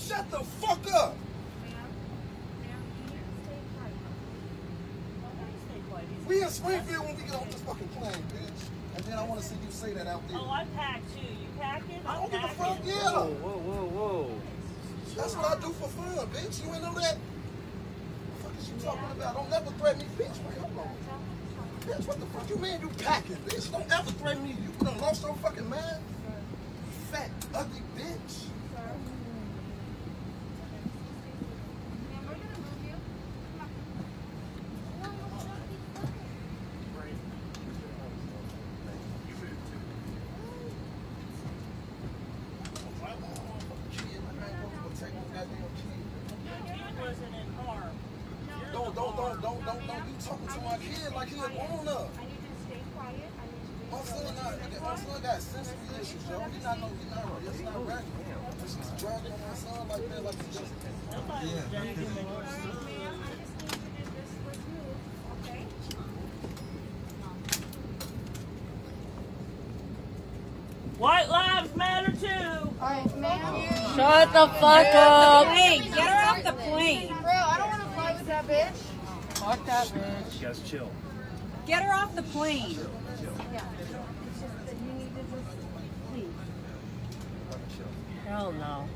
Shut the fuck up. We in Springfield when we get off this fucking plane, bitch. And then I want to see you say that out there. Oh, I packed too. You packing? I don't give a fuck, yeah. Whoa, whoa, whoa, whoa. That's what I do for fun, bitch. You ain't know that? What the fuck is you talking about? Don't never threaten me, bitch. Come on. Bitch, what the fuck you mean you packing, bitch? Don't ever threaten me. You done lost your fucking mind? You fat, ugly bitch. Don't be talking to my kid like he a grown up. I need you to stay quiet. My son got sensory issues, yo. He's not regular. She's dragging on my son like that, like he's just. Yeah. Ma'am, I just need you to do this with you, okay? White lives matter too. Alright, ma'am. Shut the fuck up. Hey, get her off the plane. Bro, I don't want to fly with that bitch. Fuck that bitch. You guys chill. Get her off the plane. Yeah. It's just that you need to just leave. Hell no.